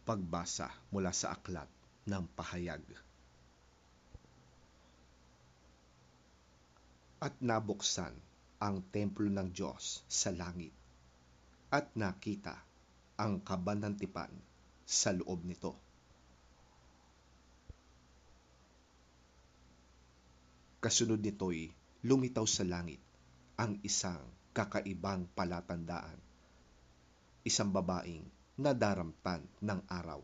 Pagbasa mula sa aklat ng pahayag. At nabuksan ang templo ng Diyos sa langit, at nakita ang kabanantipan sa loob nito. Kasunod nito'y lumitaw sa langit ang isang kakaibang palatandaan, isang babaeng nadaramtan ng araw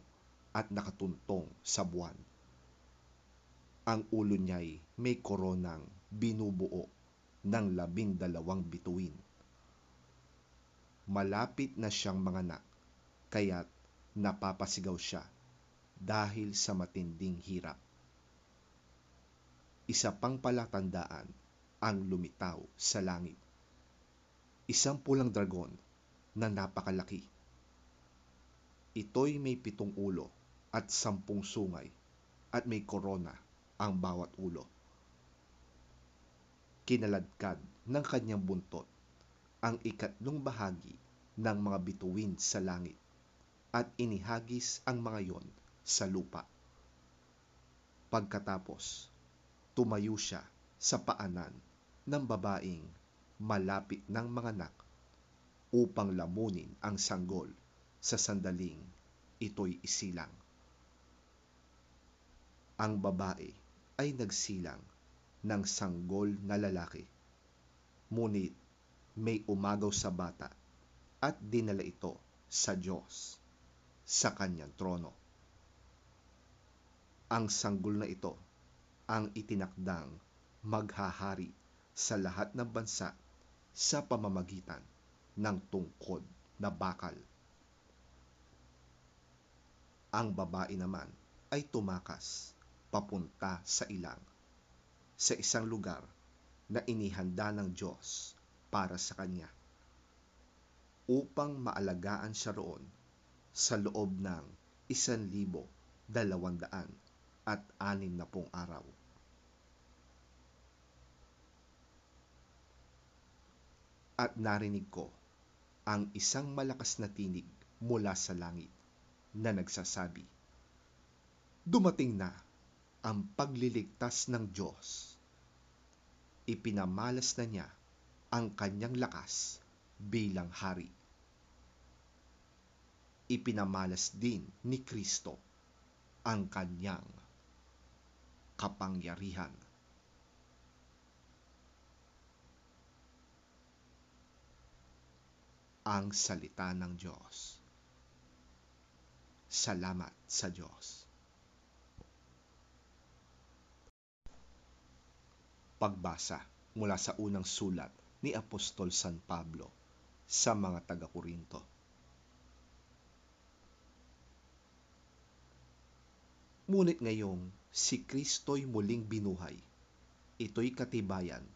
at nakatuntong sa buwan. Ang ulo niya'y may koronang binubuo ng 12 bituin. Malapit na siyang manganak, kaya't napapasigaw siya dahil sa matinding hirap. Isa pang palatandaan ang lumitaw sa langit. Isang pulang dragon na napakalaki. Ito'y may 7 ulo at 10 sungay, at may korona ang bawat ulo. Kinaladkad ng kanyang buntot ang 3 bahagi ng mga bituin sa langit, at inihagis ang mga yon sa lupa. Pagkatapos, tumayo siya sa paanan ng babaeng malapit ng manganak upang lamunin ang sanggol sa sandaling ito'y isilang. Ang babae ay nagsilang ng sanggol na lalaki, ngunit may umagaw sa bata at dinala ito sa Diyos, sa kanyang trono. Ang sanggol na ito ang itinakdang maghahari sa lahat ng bansa sa pamamagitan ng tungkod na bakal. Ang babae naman ay tumakas papunta sa ilang, sa isang lugar na inihanda ng Diyos para sa kanya, upang maalagaan siya roon sa loob ng 1,260 araw. At narinig ko ang isang malakas na tinig mula sa langit na nagsasabi, "Dumating na ang pagliligtas ng Diyos. Ipinamalas na niya ang kanyang lakas bilang hari. Ipinamalas din ni Kristo ang kanyang kapangyarihan." Ang salita ng Diyos. Salamat sa Diyos. Pagbasa mula sa unang sulat ni Apostol San Pablo sa mga taga-Korinto. Ngunit ngayong si Kristo'y muling binuhay, ito'y katibayan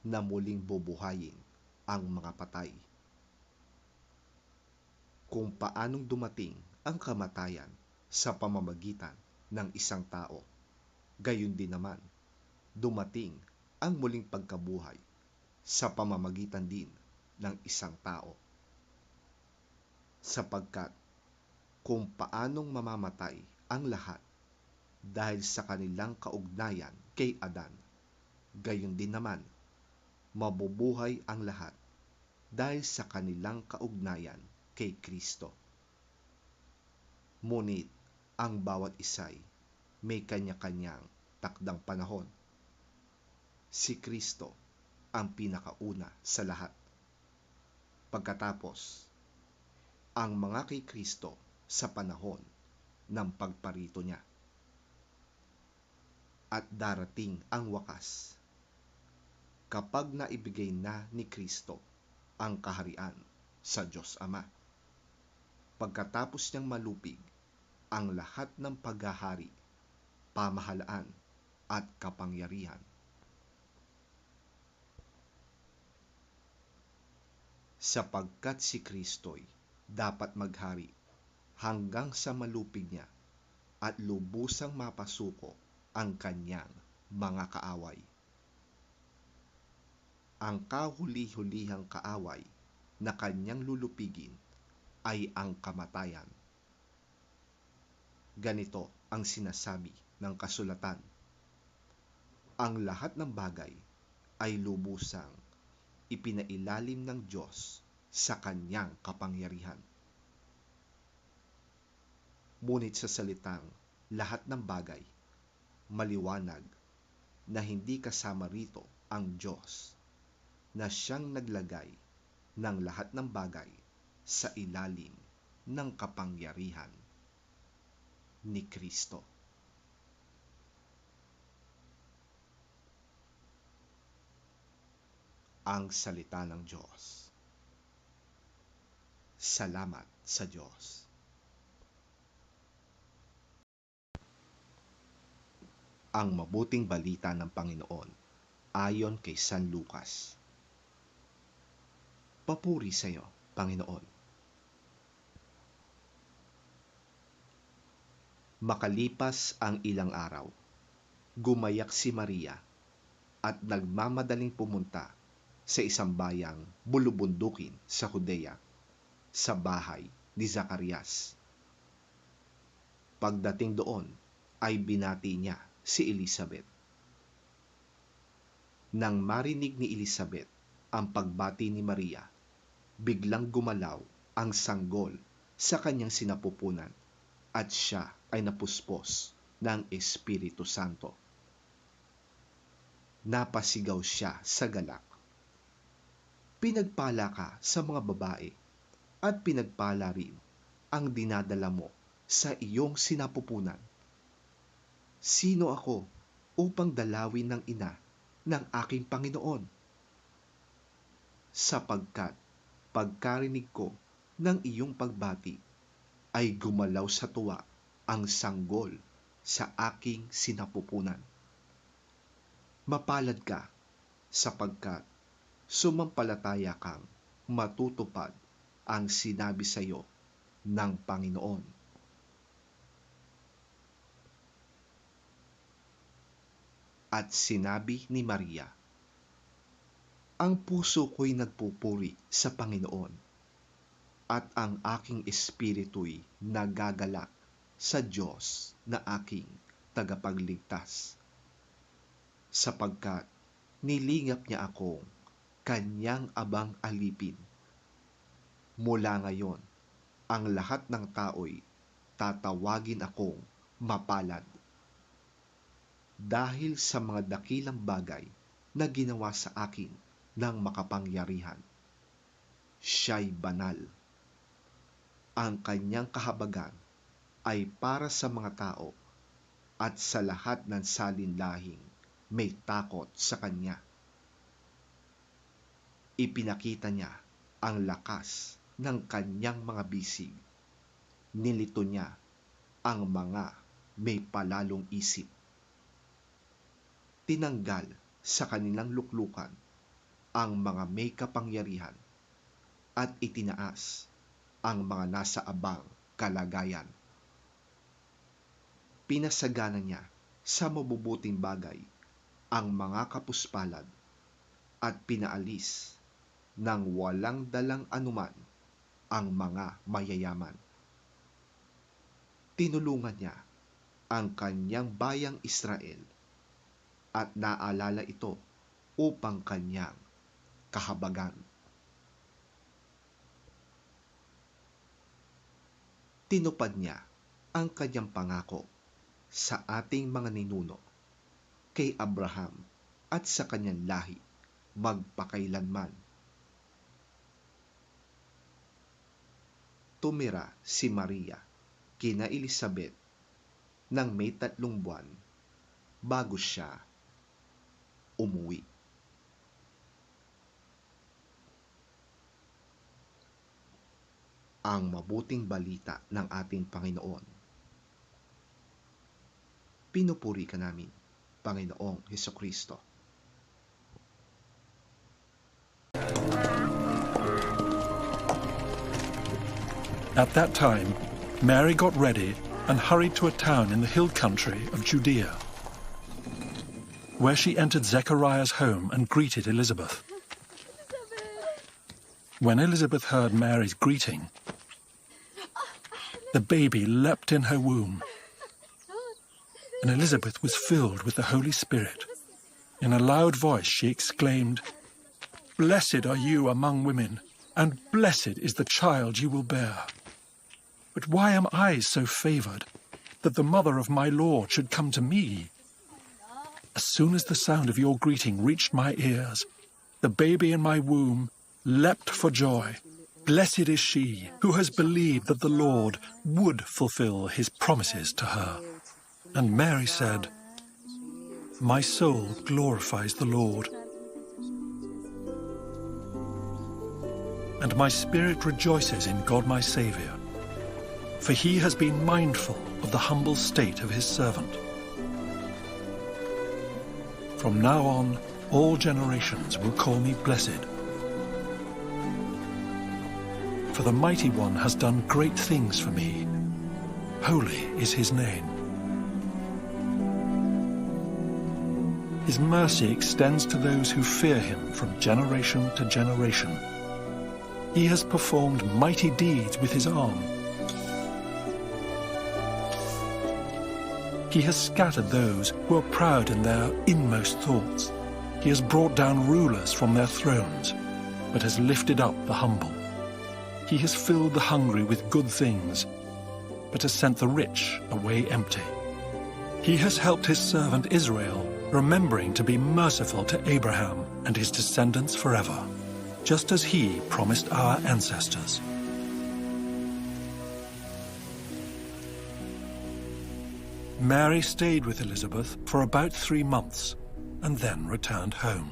na muling bubuhayin ang mga patay. Kung paanong dumating ang kamatayan sa pamamagitan ng isang tao, gayon din naman dumating ang muling pagkabuhay sa pamamagitan din ng isang tao. Sapagkat kung paanong mamamatay ang lahat dahil sa kanilang kaugnayan kay Adan, gayon din naman mabubuhay ang lahat dahil sa kanilang kaugnayan kay Kristo. Ngunit ang bawat isa'y may kanya-kanyang takdang panahon. Si Kristo ang pinakauna sa lahat. Pagkatapos, ang mga kay Kristo sa panahon ng pagparito niya. At darating ang wakas, kapag naibigay na ni Kristo ang kaharian sa Diyos Ama, pagkatapos niyang malupig ang lahat ng paghahari, pamahalaan at kapangyarihan. Sapagkat si Kristo'y dapat maghari hanggang sa malupig niya at lubusang mapasuko ang kanyang mga kaaway. Ang kahuli-hulihang kaaway na kanyang lulupigin ay ang kamatayan. Ganito ang sinasabi ng kasulatan: ang lahat ng bagay ay lubusang ipinailalim ng Diyos sa kanyang kapangyarihan. Ngunit sa salitang lahat ng bagay, maliwanag na hindi kasama rito ang Diyos na siyang naglagay ng lahat ng bagay sa ilalim ng kapangyarihan ni Kristo. Ang salita ng Diyos. Salamat sa Diyos. Ang mabuting balita ng Panginoon ayon kay San Lucas. Papuri sa iyo, Panginoon. Makalipas ang ilang araw, gumayak si Maria at nagmamadaling pumunta sa isang bayang bulubundukin sa Judea, sa bahay ni Zacarias. Pagdating doon, ay binati niya si Elizabeth. Nang marinig ni Elizabeth ang pagbati ni Maria, biglang gumalaw ang sanggol sa kanyang sinapupunan at siya ay napuspos ng Espiritu Santo. Napasigaw siya sa galak. Pinagpala ka sa mga babae at pinagpala rin ang dinadala mo sa iyong sinapupunan. Sino ako upang dalawin ng ina ng aking Panginoon? Sapagkat pagkarinig ko ng iyong pagbati, ay gumalaw sa tuwa ang sanggol sa aking sinapupunan. Mapalad ka sapagkat sumampalataya kang matutupad ang sinabi sa iyo ng Panginoon. At sinabi ni Maria, ang puso ko'y nagpupuri sa Panginoon, at ang aking espiritu'y nagagalak sa Diyos na aking tagapagligtas, sapagkat nilingap niya akong kanyang abang alipin. Mula ngayon, ang lahat ng tao'y tatawagin akong mapalad, dahil sa mga dakilang bagay na ginawa sa akin ng makapangyarihan. Siya'y banal. Ang kanyang kahabagan ay para sa mga tao at sa lahat ng salinlahing may takot sa kanya. Ipinakita niya ang lakas ng kanyang mga bisig. Nilito niya ang mga may palalong isip. Tinanggal sa kanilang luklukan ang mga may kapangyarihan at itinaas ang mga nasa abang kalagayan. Pinasagana niya sa mabubuting bagay ang mga kapuspalad at pinaalis ng walang dalang anuman ang mga mayayaman. Tinulungan niya ang kanyang bayang Israel at naalala ito upang kanyang kahabagan. Tinupad niya ang kanyang pangako sa ating mga ninuno, kay Abraham at sa kanyang lahi magpakailanman. Tumira si Maria kina Elizabeth nang may 3 buwan bago siya umuwi. Ang mabuting balita ng ating Panginoon. Pinupuri ka namin, Panginoong Hesukristo. At that time, Mary got ready and hurried to a town in the hill country of Judea, where she entered Zechariah's home and greeted Elizabeth. When Elizabeth heard Mary's greeting, the baby leapt in her womb, and Elizabeth was filled with the Holy Spirit. In a loud voice she exclaimed, "Blessed are you among women, and blessed is the child you will bear. But why am I so favored, that the mother of my Lord should come to me? As soon as the sound of your greeting reached my ears, the baby in my womb leapt for joy. Blessed is she who has believed that the Lord would fulfill his promises to her." And Mary said, "My soul glorifies the Lord, and my spirit rejoices in God my Saviour, for he has been mindful of the humble state of his servant. From now on, all generations will call me blessed. For the Mighty One has done great things for me. Holy is his name. His mercy extends to those who fear him from generation to generation. He has performed mighty deeds with his arm. He has scattered those who are proud in their inmost thoughts. He has brought down rulers from their thrones, but has lifted up the humble. He has filled the hungry with good things, but has sent the rich away empty. He has helped his servant Israel, remembering to be merciful to Abraham and his descendants forever, just as he promised our ancestors." Mary stayed with Elizabeth for about 3 months and then returned home.